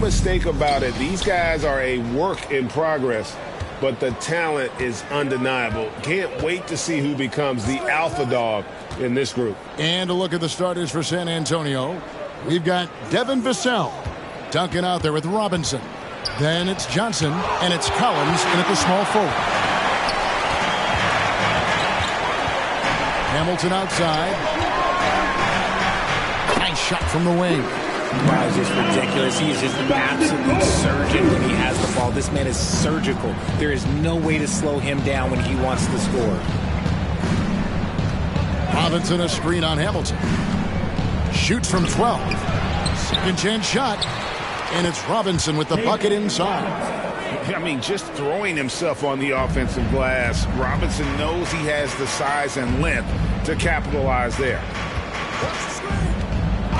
mistake about it. These guys are a work in progress, but the talent is undeniable. Can't wait to see who becomes the alpha dog in this group. And a look at the starters for San Antonio. We've got Devin Vassell. Duncan out there with Robinson. Then it's Johnson, and it's Collins in at the small forward. Hamilton outside. Nice shot from the wing. Wow, it's just ridiculous. He is just an absolute surgeon when he has the ball. This man is surgical. There is no way to slow him down when he wants to score. Robinson a screen on Hamilton. Shoots from 12. Second chance shot. And it's Robinson with the bucket inside. I mean, just throwing himself on the offensive glass. Robinson knows he has the size and length to capitalize there.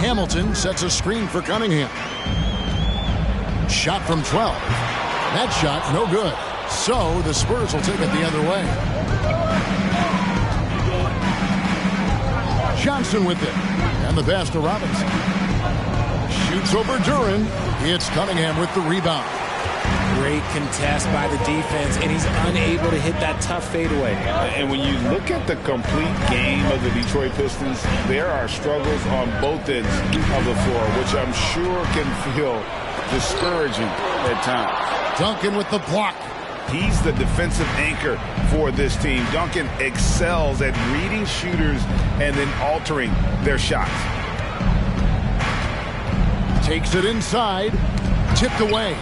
Hamilton sets a screen for Cunningham. Shot from 12. That shot no good. So the Spurs will take it the other way. Johnson with it. And the pass to Robinson. Shoots over Duran. It's Cunningham with the rebound. Great contest by the defense, and he's unable to hit that tough fadeaway. And when you look at the complete game of the Detroit Pistons, there are struggles on both ends of the floor, which I'm sure can feel discouraging at times. Duncan with the block. He's the defensive anchor for this team. Duncan excels at reading shooters and then altering their shots. Takes it inside. Tipped away.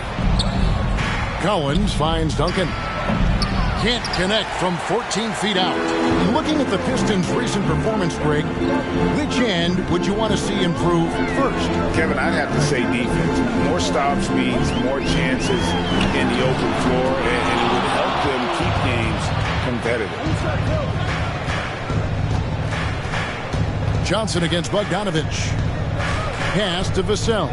Collins finds Duncan. Can't connect from 14 feet out. Looking at the Pistons' recent performance break, which end would you want to see improve first? Kevin, I'd have to say defense. More stops means more chances in the open floor, and it would help them keep games competitive. Johnson against Bogdanovich. Pass to Vassell.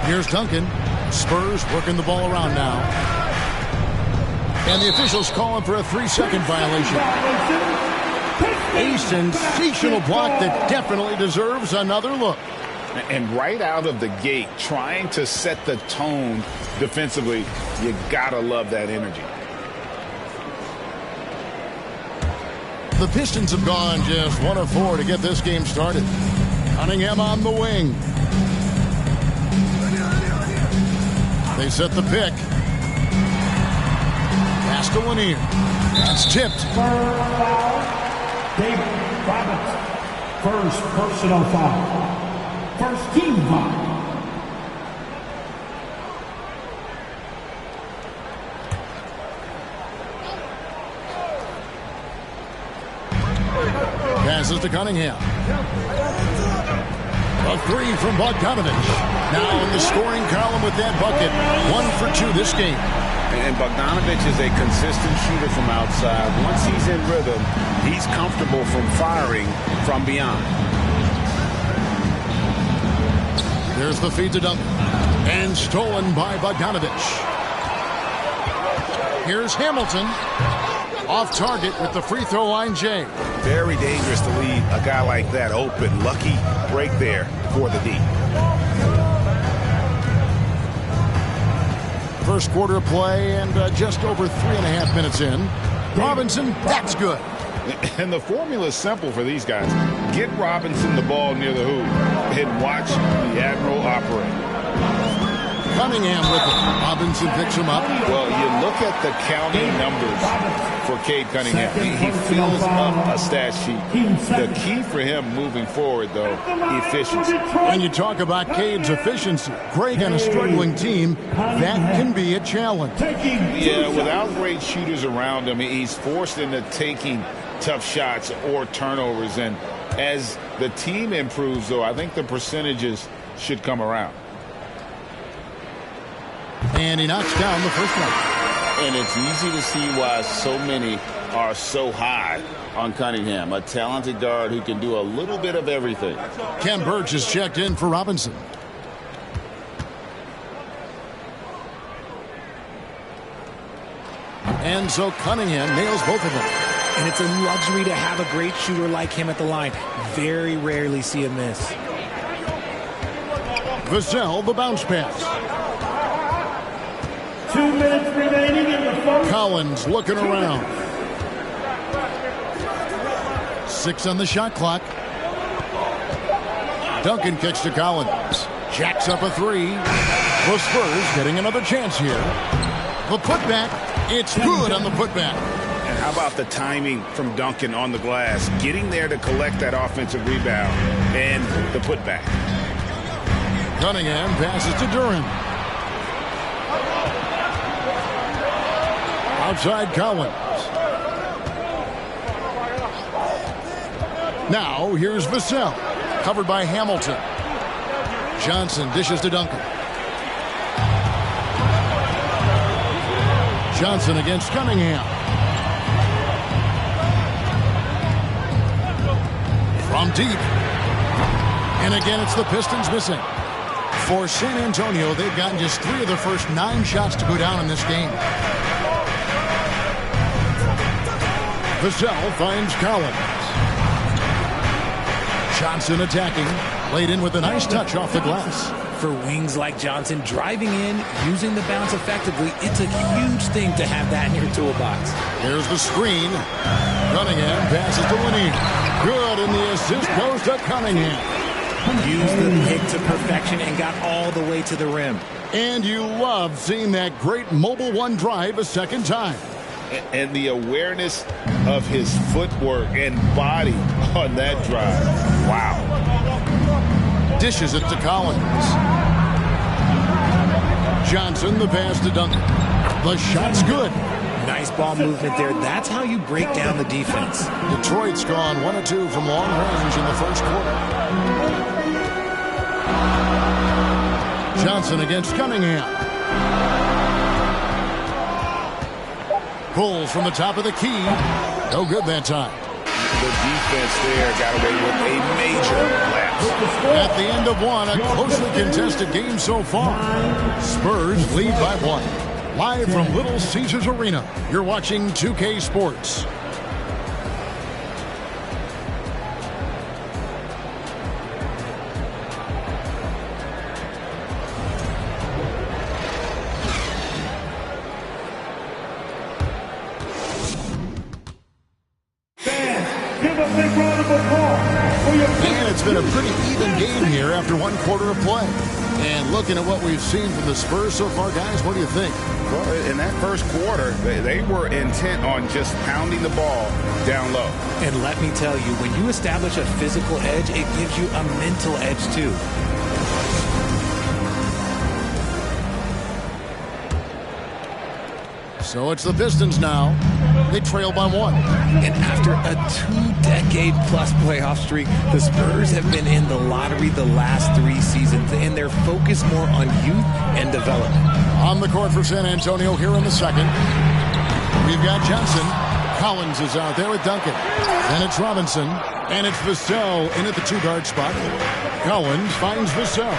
Here's Duncan. Spurs working the ball around now. And the officials calling for a 3-second violation. A sensational block that definitely deserves another look. And right out of the gate, trying to set the tone defensively, you gotta love that energy. The Pistons have gone just 1 of 4 to get this game started. Cunningham on the wing. They set the pick. Pass to Lanier. That's tipped. David Robinson. First personal foul. First team foul. Passes to Cunningham. A 3 from Bogdanovich. Now in the scoring column with that bucket. 1 for 2 this game. And Bogdanovich is a consistent shooter from outside. Once he's in rhythm, he's comfortable from firing from beyond. There's the feed to Duncan. And stolen by Bogdanovich. Here's Hamilton. Off target with the free throw line, Jay. Very dangerous to leave a guy like that open. Lucky break there for the D. First quarter of play and just over 3.5 minutes in. Robinson, that's good. And the formula is simple for these guys. Get Robinson the ball near the hoop and watch the Admiral operate. Cunningham with it. Robinson picks him up. Well, you look at the counting numbers for Cade Cunningham. He fills up a stat sheet. The key for him moving forward, though, efficiency. When you talk about Cade's efficiency, great on a struggling team, that can be a challenge. Yeah, without great shooters around him, he's forced into taking tough shots or turnovers. And as the team improves, though, I think the percentages should come around. And he knocks down the first one. And it's easy to see why so many are so high on Cunningham, a talented guard who can do a little bit of everything. Ken Burch is checked in for Robinson. And so Cunningham nails both of them. And it's a luxury to have a great shooter like him at the line. Very rarely see a miss. Vassell, the bounce pass. 2 minutes remaining in the first. Collins looking around. 6 on the shot clock. Duncan kicks to Collins. Jacks up a 3. The Spurs getting another chance here. The putback. It's good on the putback. And how about the timing from Duncan on the glass? Getting there to collect that offensive rebound and the putback. Cunningham passes to Durham. Outside Collins. Now here's Vassell. Covered by Hamilton. Johnson dishes to Duncan. Johnson against Cunningham. From deep. And again, it's the Pistons missing. For San Antonio, they've gotten just 3 of their first 9 shots to go down in this game. Vassell finds Collins. Johnson attacking. Laid in with a nice touch off the glass. For wings like Johnson, driving in, using the bounce effectively, it's a huge thing to have that in your toolbox. Here's the screen. Cunningham passes to Linney. Good, and the assist goes to Cunningham. Used the pick to perfection and got all the way to the rim. And you love seeing that great mobile one drive a second time. And the awareness of his footwork and body on that drive. Wow. Dishes it to Collins. Johnson, the pass to Duncan. The shot's good. Nice ball movement there. That's how you break down the defense. Detroit's gone 1 of 2 from long range in the first quarter. Johnson against Cunningham. Pulls from the top of the key. No good that time. The defense there got away with a major lapse. At the end of 1, a closely contested game so far. Spurs lead by 1. Live from Little Caesars Arena, you're watching 2K Sports. And it's been a pretty even game here after 1 quarter of play. And looking at what we've seen from the Spurs so far, guys, what do you think? Well, in that first quarter, they were intent on just pounding the ball down low. And let me tell you, when you establish a physical edge, it gives you a mental edge too. So it's the Pistons now. They trail by 1. And after a 2-decade-plus playoff streak, the Spurs have been in the lottery the last 3 seasons, and they're focused more on youth and development. On the court for San Antonio here in the second. We've got Johnson. Collins is out there with Duncan. And it's Robinson. And it's Vassell in at the 2-guard spot. Collins finds Vassell.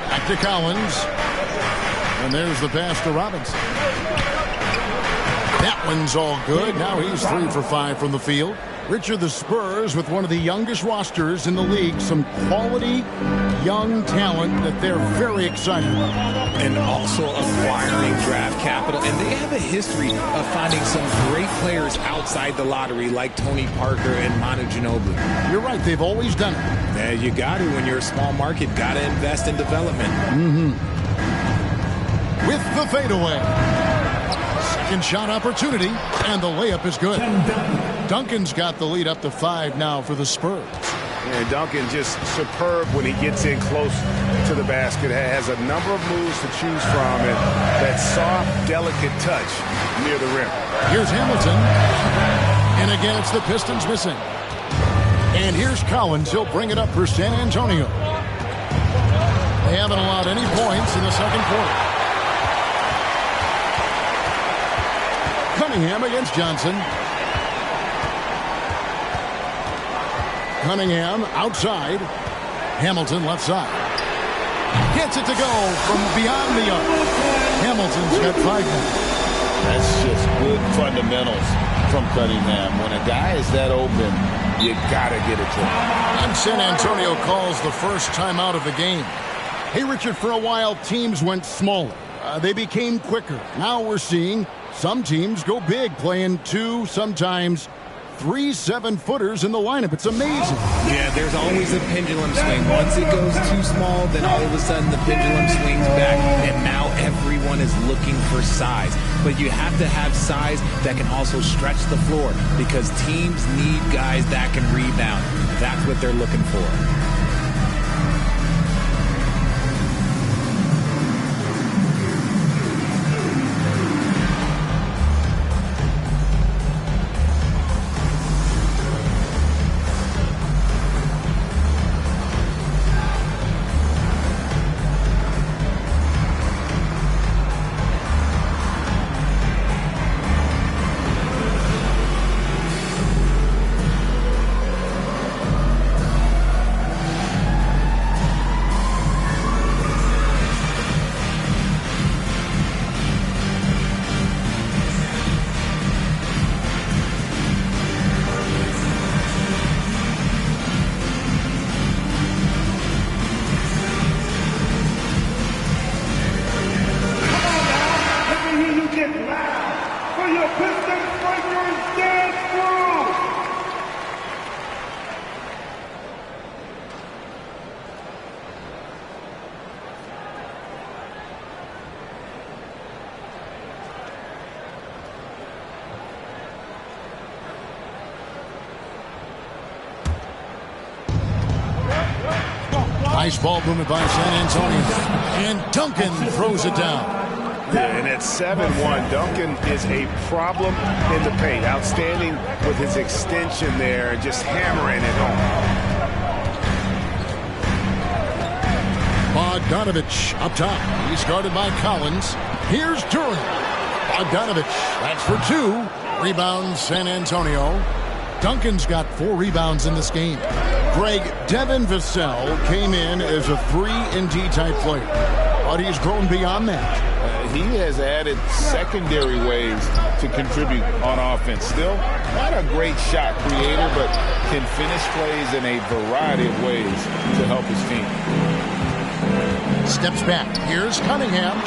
Back to Collins. And there's the pass to Robinson. That one's all good. Now he's 3 for 5 from the field. Richard, the Spurs with one of the youngest rosters in the league. Some quality young talent that they're very excited about. And also acquiring draft capital. And they have a history of finding some great players outside the lottery like Tony Parker and Manu Ginobili. You're right. They've always done it. Yeah, you got to when you're a small market. Got to invest in development. With the fadeaway. Second shot opportunity, and the layup is good. Duncan's got the lead up to 5 now for the Spurs. And Duncan just superb when he gets in close to the basket. Has a number of moves to choose from, and that soft, delicate touch near the rim. Here's Hamilton. And again, it's the Pistons missing. And here's Collins. He'll bring it up for San Antonio. They haven't allowed any points in the second quarter. Cunningham against Johnson. Cunningham outside. Hamilton left side. Gets it to go from beyond the arc. Hamilton's got 5 now. That's just good fundamentals from Cunningham. When a guy is that open, you gotta get it to him. And San Antonio calls the first timeout of the game. Hey, Richard, for a while, teams went smaller. they became quicker. Now we're seeing some teams go big, playing 2, sometimes 3 7-footers in the lineup. It's amazing. Yeah, there's always a pendulum swing. Once it goes too small, then all of a sudden the pendulum swings back, and now everyone is looking for size. But you have to have size that can also stretch the floor, because teams need guys that can rebound. That's what they're looking for. Nice ball movement by San Antonio. And Duncan throws it down. Yeah, and at 7-1, Duncan is a problem in the paint. Outstanding with his extension there, just hammering it home. Bogdanovich up top. He's guarded by Collins. Here's Durant. Bogdanovich, that's for 2. Rebound San Antonio. Duncan's got 4 rebounds in this game. Greg, Devin Vassell came in as a 3-and-D type player, but he's grown beyond that. He has added secondary ways to contribute on offense. Still not a great shot creator, but can finish plays in a variety of ways to help his team. Steps back. Here's Cunningham.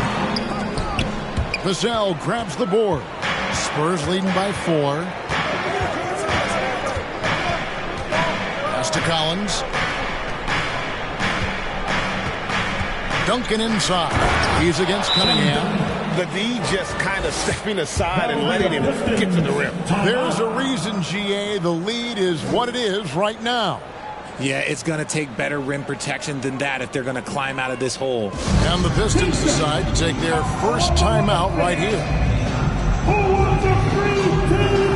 Vassell grabs the board. Spurs leading by 4. Pass to Collins. Duncan inside. He's against Cunningham. The D just kind of stepping aside and letting him get to the rim. There's a reason, GA, the lead is what it is right now. Yeah, it's going to take better rim protection than that if they're going to climb out of this hole. And the Pistons decide to take their first timeout right here. Who wants a free team?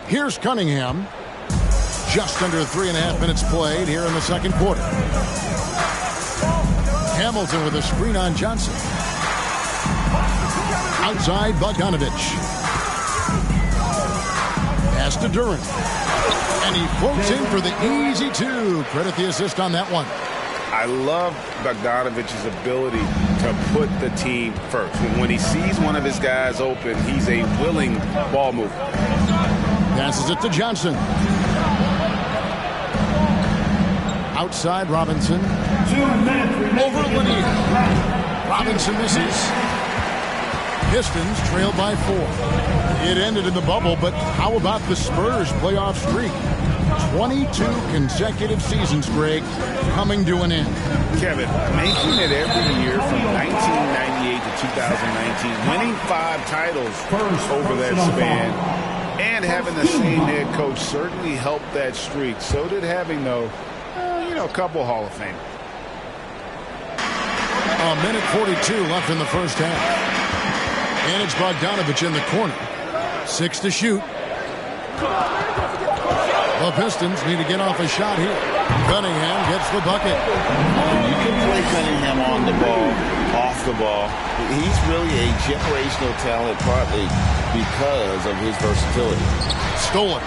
Here's Cunningham. Just under 3.5 minutes played here in the second quarter. Hamilton with a screen on Johnson. Outside, Bogdanovich. Pass to Durant. And he floats in for the easy 2. Credit the assist on that one. I love Bogdanovich's ability to put the team first. When he sees one of his guys open, he's a willing ball mover. Passes it to Johnson. Outside Robinson. 2 minutes. Over Lanier. Robinson misses. Pistons trail by 4. It ended in the bubble, but how about the Spurs playoff streak? 22 consecutive seasons, Greg, coming to an end. Kevin, making it every year from 1998 to 2019, winning 5 titles over that span, and having the same head coach certainly helped that streak. So did having, though, a couple Hall of Fame. A minute 42 left in the first half. And it's Bogdanovich in the corner. 6 to shoot. The Pistons need to get off a shot here. Cunningham gets the bucket. You can play Cunningham on the ball, off the ball. He's really a generational talent, partly because of his versatility. Stolen.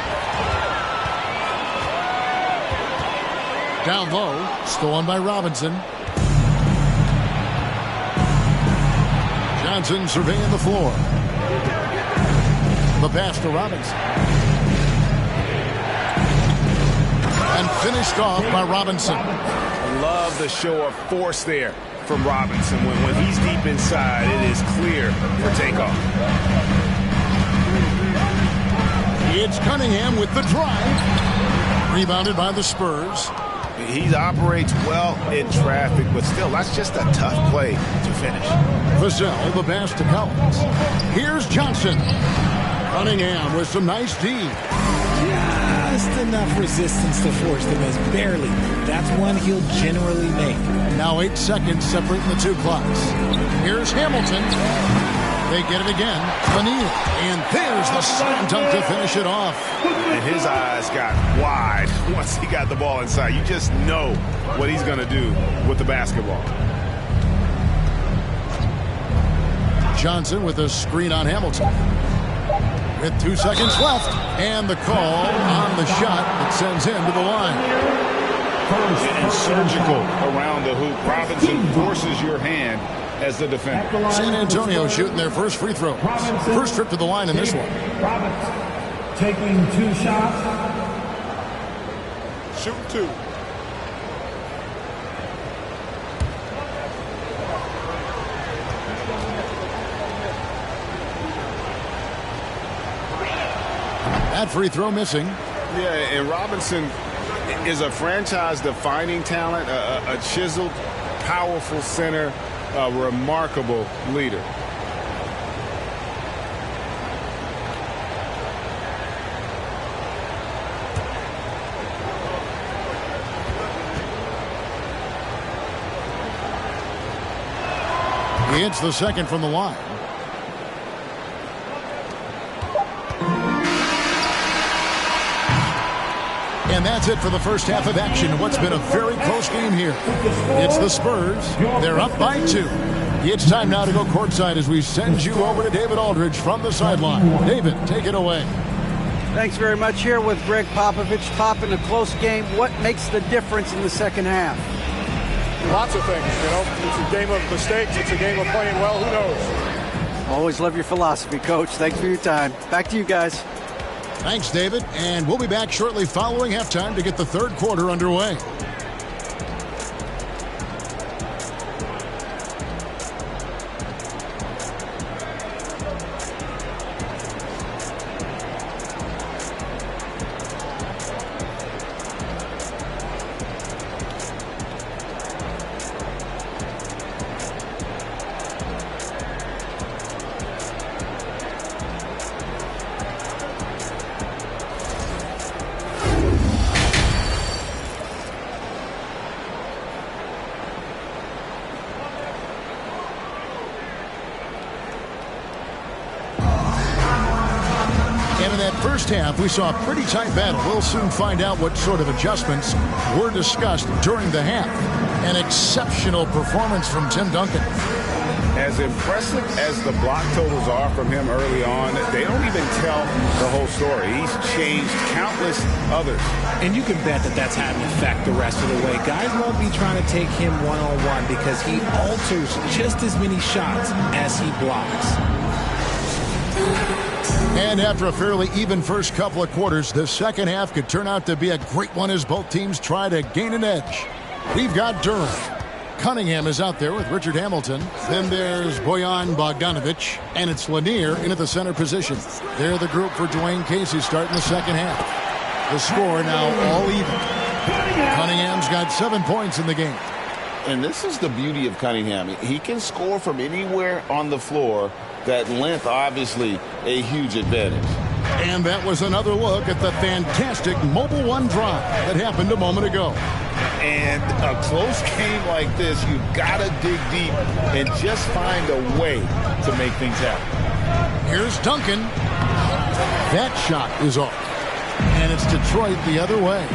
Down low. Stolen by Robinson. Johnson surveying the floor. The pass to Robinson. And finished off by Robinson. I love the show of force there from Robinson. When he's deep inside, it is clear for takeoff. It's Cunningham with the drive. Rebounded by the Spurs. He operates well in traffic, but still, that's just a tough play to finish. Vassell, the pass to Collins. Here's Johnson. Cunningham with some nice D. Just enough resistance to force the miss. Barely. That's one he'll generally make. Now 8 seconds separating the 2 clocks. Here's Hamilton. They get it again. Vanille. And there's the slam dunk to finish it off. And his eyes got wide once he got the ball inside. You just know what he's going to do with the basketball. Johnson with a screen on Hamilton. With 2 seconds left. And the call on the shot that sends him to the line. And surgical around the hoop. Robinson forces your hand as the defender. San Antonio shooting their first free throw. First trip to the line in this one. Robinson taking 2 shots. Shoot 2. That free throw missing. Yeah, and Robinson is a franchise-defining talent, a chiseled, powerful center, a remarkable leader. He hits the second from the line. And that's it for the first half of action. What's been a very close game here. It's the Spurs. They're up by 2. It's time now to go courtside as we send you over to David Aldridge from the sideline. David, take it away. Thanks very much. Here with Greg Popovich. Pop, in a close game, what makes the difference in the second half? Lots of things. It's a game of mistakes. It's a game of playing well. Who knows? Always love your philosophy, Coach. Thanks for your time. Back to you guys. Thanks, David. And we'll be back shortly following halftime to get the third quarter underway. First half, we saw a pretty tight battle. We'll soon find out what sort of adjustments were discussed during the half. An exceptional performance from Tim Duncan. As impressive as the block totals are from him early on, they don't even tell the whole story. He's changed countless others. And you can bet that that's had an effect the rest of the way. Guys won't be trying to take him one-on-one because he alters just as many shots as he blocks. And after a fairly even first couple of quarters, the second half could turn out to be a great one as both teams try to gain an edge. We've got Durham. Cunningham is out there with Richard Hamilton. Then there's Bojan Bogdanovic, and it's Lanier in at the center position. They're the group for Dwayne Casey starting the second half. The score now all even. Cunningham's got 7 points in the game. And this is the beauty of Cunningham. He can score from anywhere on the floor. That length, obviously, a huge advantage. And that was another look at the fantastic Mobile One drive that happened a moment ago. And a close game like this, you've got to dig deep and just find a way to make things happen. Here's Duncan. That shot is off. And it's Detroit the other way.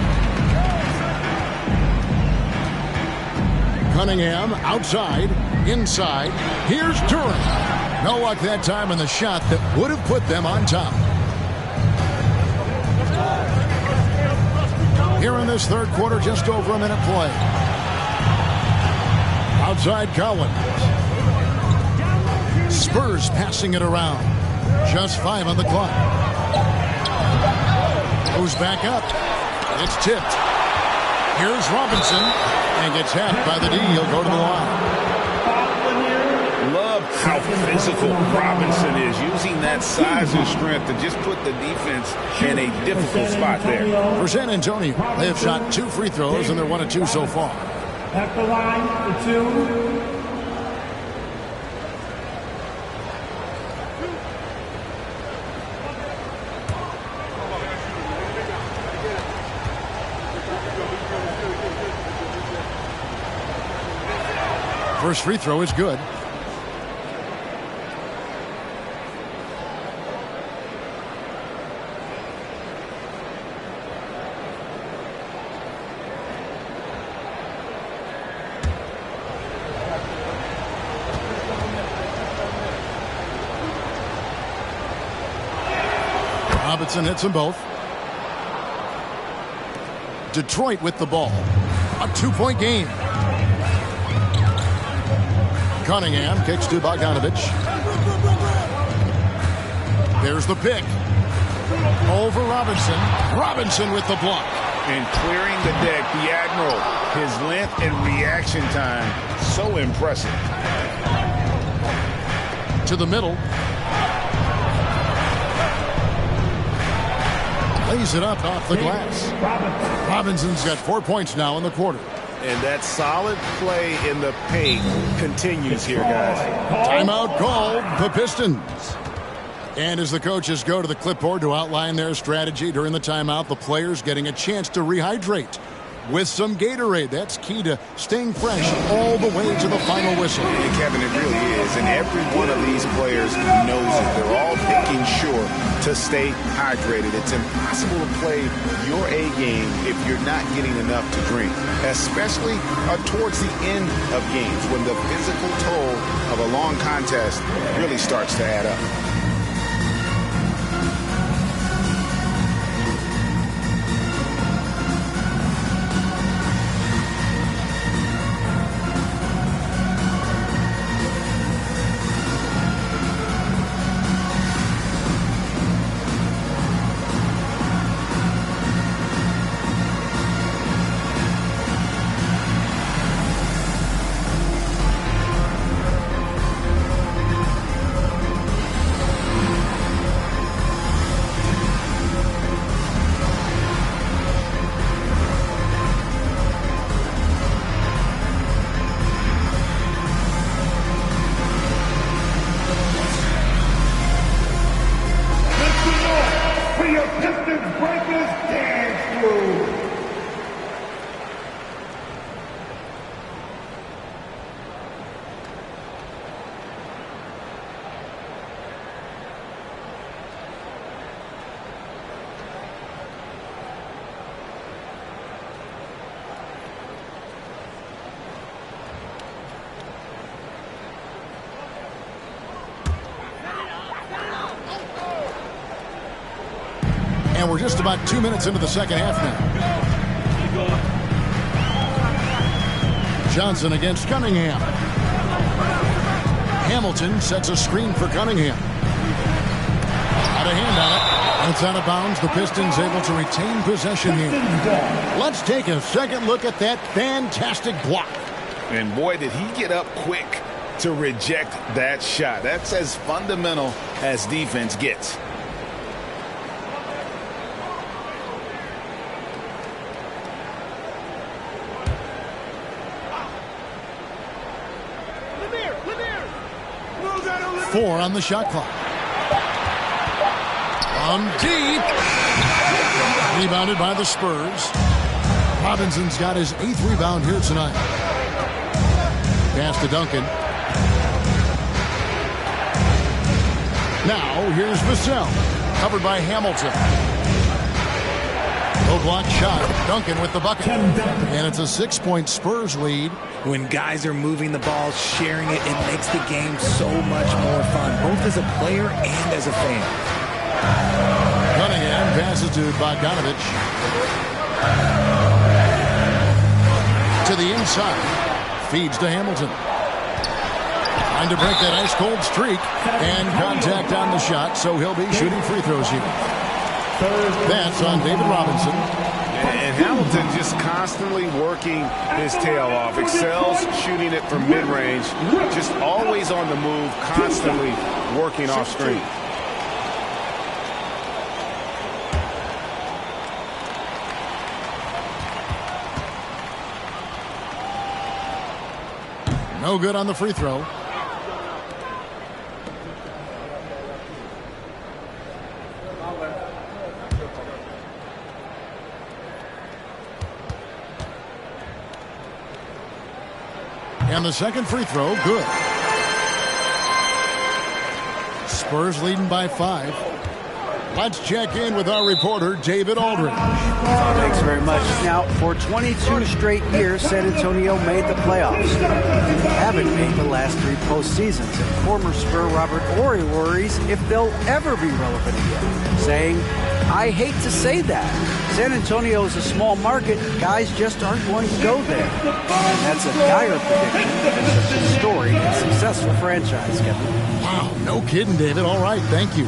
Cunningham outside, inside. Here's Durham. No luck that time in the shot that would have put them on top. Here in this third quarter, just over a minute play. Outside Collins. Spurs passing it around. Just 5 on the clock. Goes back up. It's tipped. Here's Robinson. And gets hacked by the D. He'll go to the line. Love how physical Robinson is, using that size and strength to just put the defense in a difficult spot there. For San Antonio, they have shot 2 free throws, and they're 1 of 2 so far. At the line for 2. First free throw is good. Robinson hits them both. Detroit with the ball. A 2-point game. Cunningham kicks to Bogdanovic. There's the pick. Over Robinson. Robinson with the block. And clearing the deck, the Admiral. His length and reaction time, so impressive. To the middle. Lays it up off the glass. Robinson's got 4 points now in the quarter. And that solid play in the paint continues here, guys. Timeout called, the Pistons. And as the coaches go to the clipboard to outline their strategy during the timeout, the players getting a chance to rehydrate with some Gatorade. That's key to staying fresh all the way to the final whistle. And Kevin, it really is. And every one of these players knows it. They're all making sure to stay hydrated. It's impossible to play your A game if you're not getting enough to drink, especially towards the end of games when the physical toll of a long contest really starts to add up. And we're just about 2 minutes into the second half now. Johnson against Cunningham. Hamilton sets a screen for Cunningham. Got a hand on it. It's out of bounds. The Pistons able to retain possession here. Let's take a second look at that fantastic block. And boy, did he get up quick to reject that shot. That's as fundamental as defense gets. Four on the shot clock. From deep. Rebounded by the Spurs. Robinson's got his 8th rebound here tonight. Pass to Duncan. Now here's Vassell. Covered by Hamilton. Low block shot. Duncan with the bucket. And it's a 6-point Spurs lead. When guys are moving the ball, sharing it, it makes the game so much more fun, both as a player and as a fan. Cunningham passes to Bogdanovich. To the inside. Feeds to Hamilton. Trying to break that ice-cold streak. And contact on the shot, so he'll be shooting free throws here. That's on David Robinson. And Hamilton just constantly working his tail off. Excels shooting it from mid-range. Just always on the move, constantly working off screen. No good on the free throw. And the second free throw, good. Spurs leading by 5. Let's check in with our reporter, David Aldridge. Thanks very much. Now, for 22 straight years, San Antonio made the playoffs. They haven't made the last 3 postseasons. And former Spur Robert Horry worries if they'll ever be relevant again, saying, I hate to say that. San Antonio is a small market. Guys just aren't going to go there. And that's a dire prediction of such a storied and successful franchise, Kevin. Wow, no kidding, David. All right, thank you.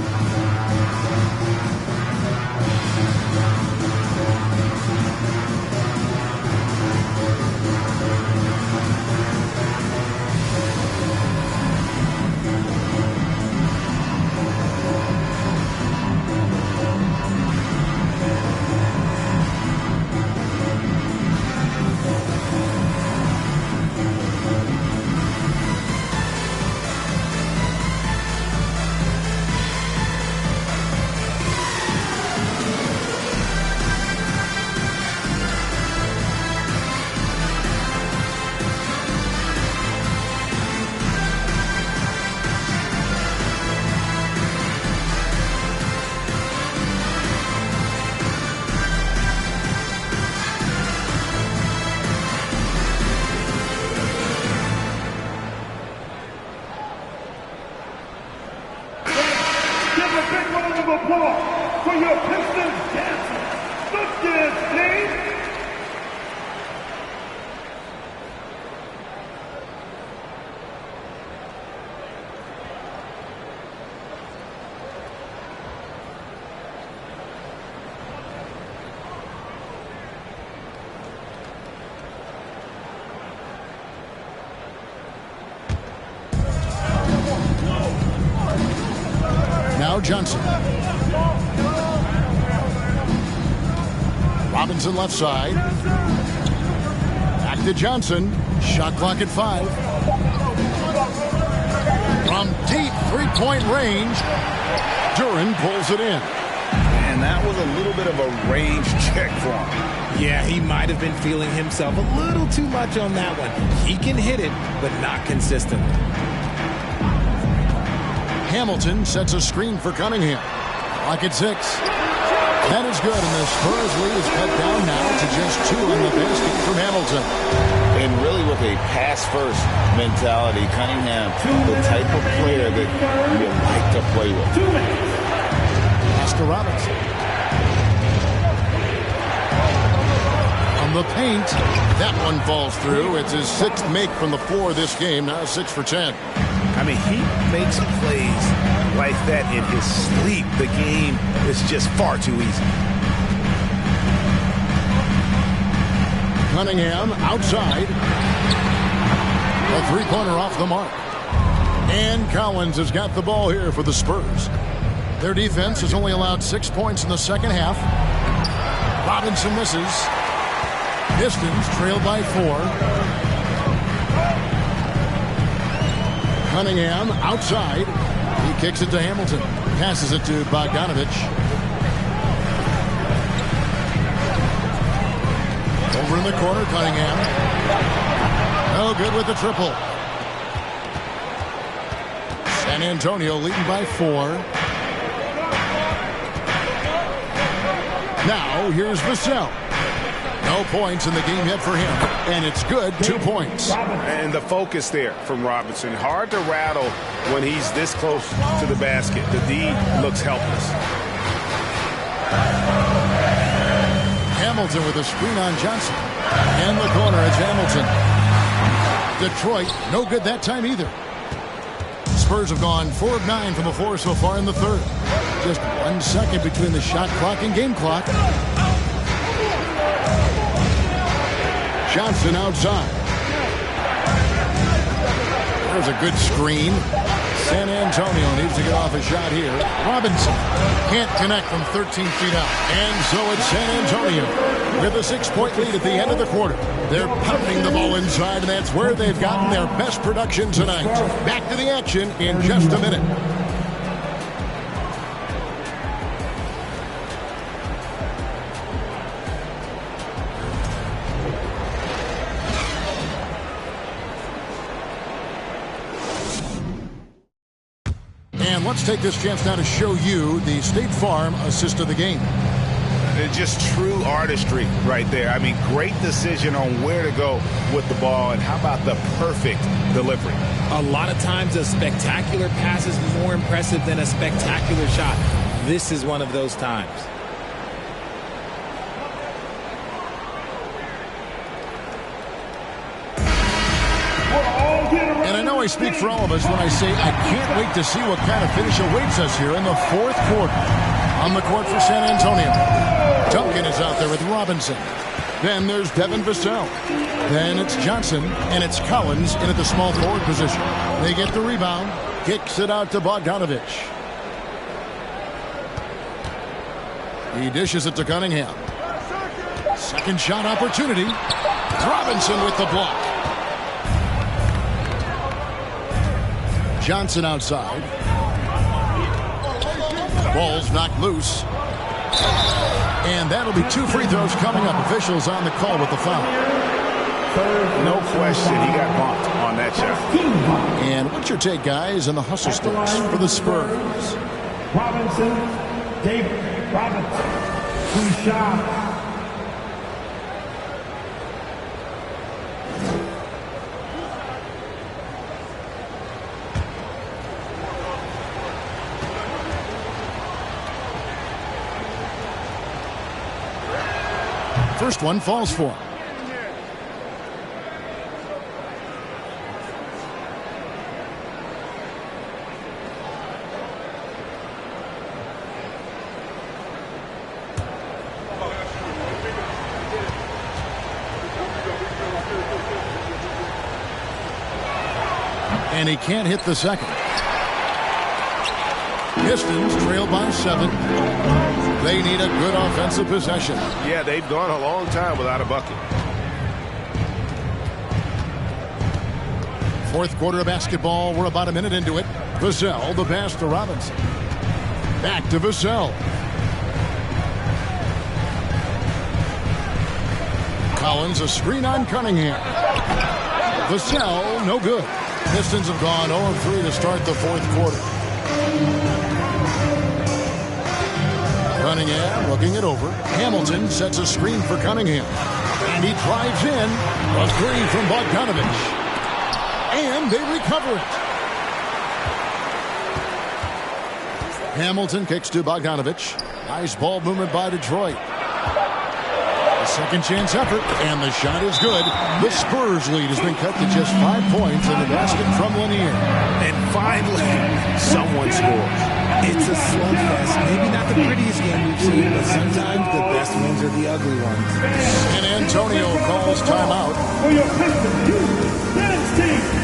For your Pistons dancers, good dance, please. Now Johnson. Robinson left side. Back to Johnson. Shot clock at 5. From deep 3-point range, Duran pulls it in. And that was a little bit of a range check for him. Yeah, he might have been feeling himself a little too much on that one. He can hit it, but not consistently. Hamilton sets a screen for Cunningham. Clock at 6. That is good, and the Spurs lead is cut down now to just 2 on the basket from Hamilton. And really with a pass-first mentality, Cunningham, the type of player that you like to play with. Pass to Robinson. On the paint, that one falls through. It's his 6th make from the floor this game, now 6 for 10. I mean, he makes plays like that in his sleep. The game is just far too easy. Cunningham outside. A three-pointer off the mark. And Collins has got the ball here for the Spurs. Their defense has only allowed 6 points in the second half. Robinson misses. Pistons trailed by 4. Cunningham outside. He kicks it to Hamilton. Passes it to Bogdanovich. Over in the corner, Cunningham. No good with the triple. San Antonio leading by 4. Now here's Vassell. No points in the game yet for him. And it's good, 2 points. And the focus there from Robinson. Hard to rattle when he's this close to the basket. The D looks helpless. Hamilton with a screen on Johnson. In the corner, it's Hamilton. Detroit, no good that time either. Spurs have gone 4 of 9 from the floor so far in the third. Just 1 second between the shot clock and game clock. Johnson outside. There's a good screen. San Antonio needs to get off a shot here. Robinson can't connect from 13 feet out. And so it's San Antonio with a 6-point lead at the end of the quarter. They're pounding the ball inside, and that's where they've gotten their best production tonight. Back to the action in just a minute. And let's take this chance now to show you the State Farm assist of the game. It's just true artistry right there. I mean, great decision on where to go with the ball, and how about the perfect delivery? A lot of times a spectacular pass is more impressive than a spectacular shot. This is one of those times. And I know I speak for all of us when I say I can't wait to see what kind of finish awaits us here in the fourth quarter. On the court for San Antonio, Duncan is out there with Robinson. Then there's Devin Vassell. Then it's Johnson, and it's Collins in at the small forward position. They get the rebound, kicks it out to Bogdanovich. He dishes it to Cunningham. Second shot opportunity. Robinson with the block. Johnson outside. Ball's knocked loose. And that'll be 2 free throws coming up. Officials on the call with the foul. No question, he got bumped on that shot. And what's your take, guys, on the hustle sticks for the Spurs? Robinson, David Robinson, 2 shots. First one falls for him. And he can't hit the second. Pistons trail by 7. They need a good offensive possession. Yeah, they've gone a long time without a bucket. Fourth quarter of basketball. We're about a minute into it. Vassell, the pass to Robinson. Back to Vassell. Collins, a screen on Cunningham. Vassell, no good. Pistons have gone 0-3 to start the fourth quarter. Cunningham looking it over. Hamilton sets a screen for Cunningham. And he drives in. A three from Bogdanovich. And they recover it. Hamilton kicks to Bogdanovich. Nice ball movement by Detroit. A second chance effort. And the shot is good. The Spurs lead has been cut to just 5 points in the basket from Lanier. And finally, someone scores. It's a slugfest. Maybe not the prettiest game we've seen, but sometimes the best ones are the ugly ones. San Antonio calls timeout. For your Pistons, Dennis team.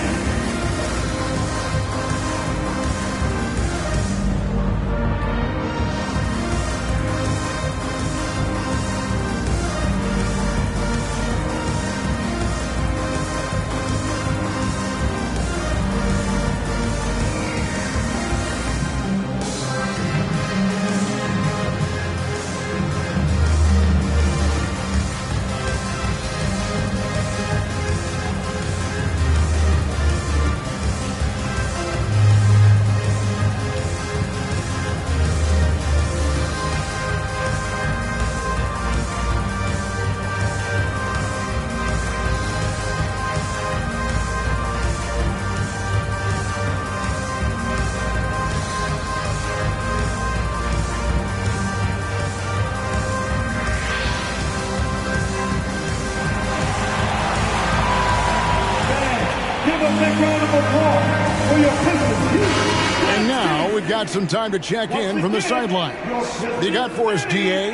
And now we've got some time to check in from the sideline. What you got for us, DA?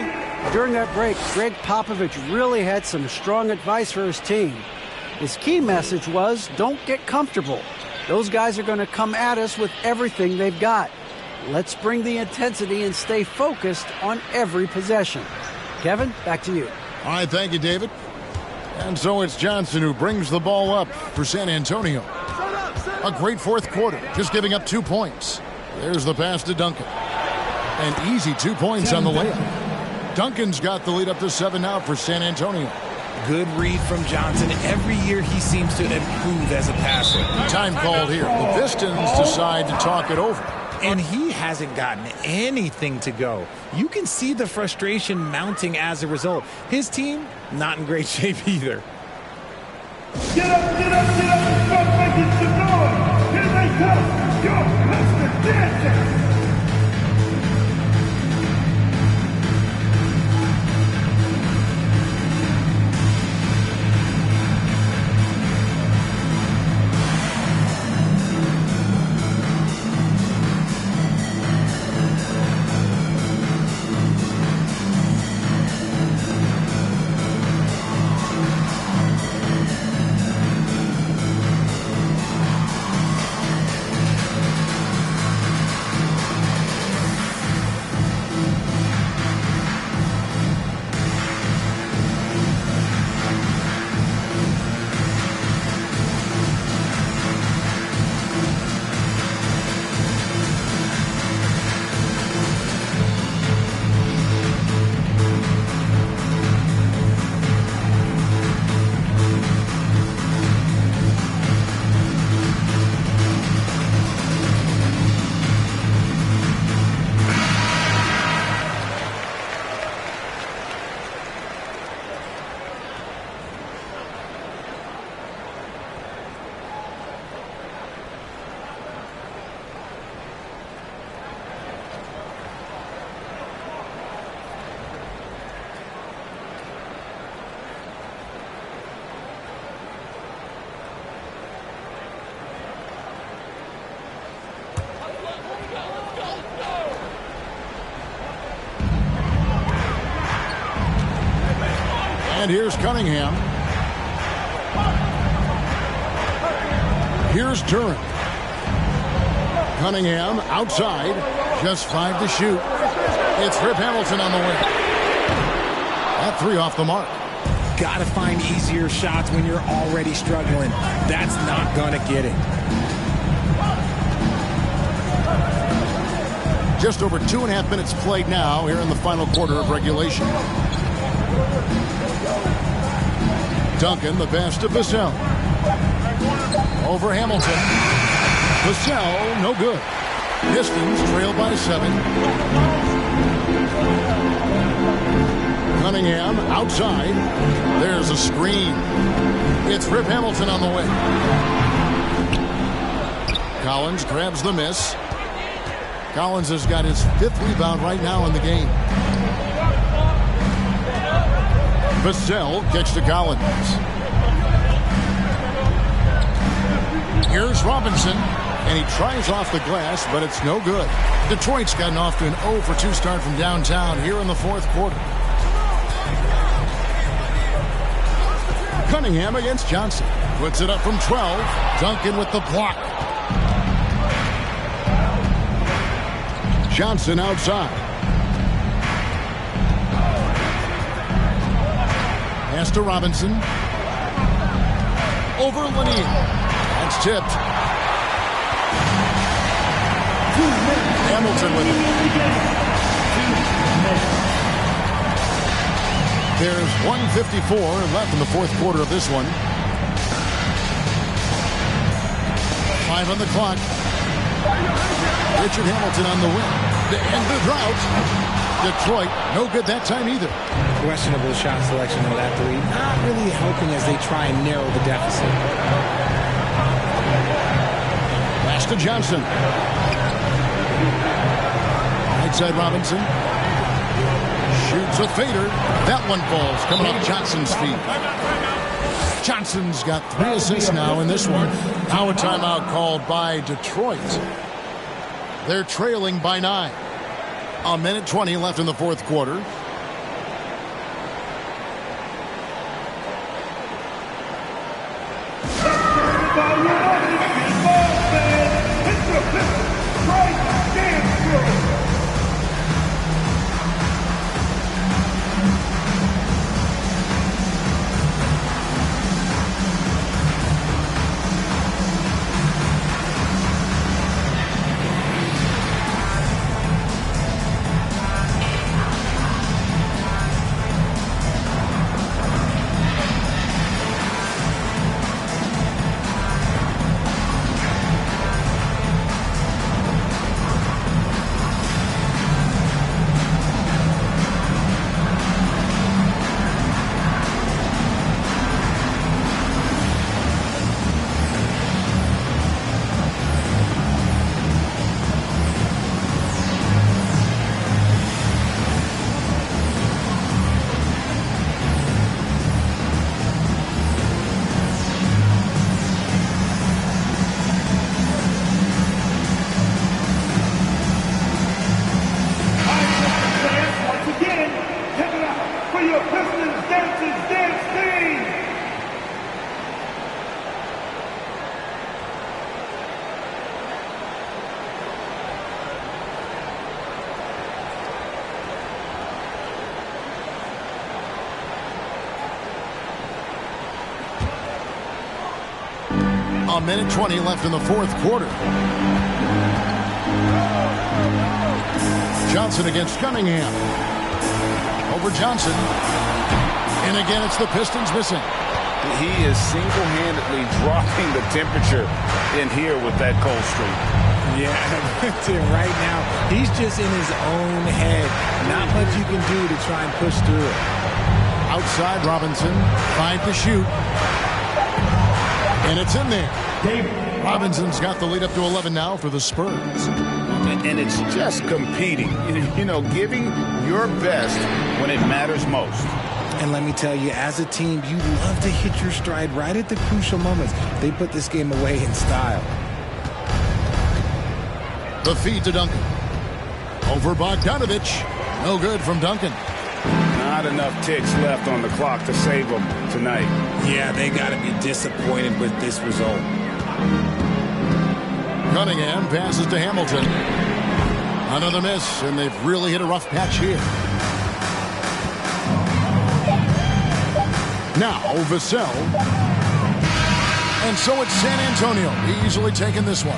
During that break, Greg Popovich really had some strong advice for his team. His key message was, don't get comfortable. Those guys are going to come at us with everything they've got. Let's bring the intensity and stay focused on every possession. Kevin, back to you. All right, thank you, David. And so it's Johnson who brings the ball up for San Antonio. A great fourth quarter, just giving up 2 points. There's the pass to Duncan. An easy 2 points on the layup. Duncan's got the lead up to 7 now for San Antonio. Good read from Johnson. Every year he seems to improve as a passer. Time called here. The Pistons decide to talk it over. And he hasn't gotten anything to go. You can see the frustration mounting as a result. His team, not in great shape either. Get up, get up, get up, and start making some noise. Here they come, your Mr. Dancing. And here's Cunningham. Here's Duran. Cunningham outside. Just 5 to shoot. It's Rip Hamilton on the way. That 3 off the mark. Got to find easier shots when you're already struggling. That's not going to get it. Just over 2.5 minutes played now here in the final quarter of regulation. Duncan, the pass to Vassell. Over Hamilton. Vassell, no good. Pistons trail by 7. Cunningham outside. There's a screen. It's Rip Hamilton on the way. Collins grabs the miss. Collins has got his 5th rebound right now in the game. Vassell kicks to Collins. Here's Robinson. And he tries off the glass, but it's no good. Detroit's gotten off to an 0 for 2 start from downtown here in the fourth quarter. Cunningham against Johnson. Puts it up from 12. Duncan with the block. Johnson outside. Pass to Robinson. Over Lanier. That's tipped. Hamilton with it. There's 1:54 left in the fourth quarter of this one. 5 on the clock. Richard Hamilton on the wing. The end of the drought. Detroit, no good that time either. Questionable shot selection on that three. Not really helping as they try and narrow the deficit. Pass to Johnson. Right side Robinson. Shoots a fader. That one falls. Coming off Johnson's feet. Johnson's got 3 assists now in this one. Now a timeout called by Detroit. They're trailing by 9. 1:20 left in the fourth quarter. A minute 20 left in the fourth quarter. Johnson against Cunningham. Over Johnson. And again, it's the Pistons missing. He is single-handedly dropping the temperature in here with that cold streak. Yeah, right now, he's just in his own head. Not much you can do to try and push through it. Outside Robinson. 5 to shoot. And it's in there. Robinson's got the lead up to 11 now for the Spurs. And it's just competing, you know, giving your best when it matters most. And let me tell you, as a team, you love to hit your stride right at the crucial moments. They put this game away in style. The feed to Duncan. Over Bogdanovich. No good from Duncan. Not enough ticks left on the clock to save them tonight. Yeah, they got to be disappointed with this result. Cunningham passes to Hamilton. Another miss, and they've really hit a rough patch here. Now, Vassell. And so it's San Antonio easily taking this one.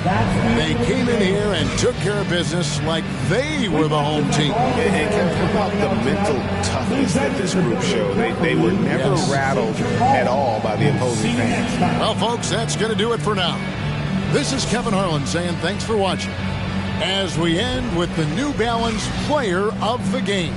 They came in here and took care of business like they were the home team. And how about the mental toughness that this group showed? They were never rattled at all by the opposing fans. Well, folks, that's going to do it for now. This is Kevin Harlan saying thanks for watching as we end with the New Balance Player of the Game.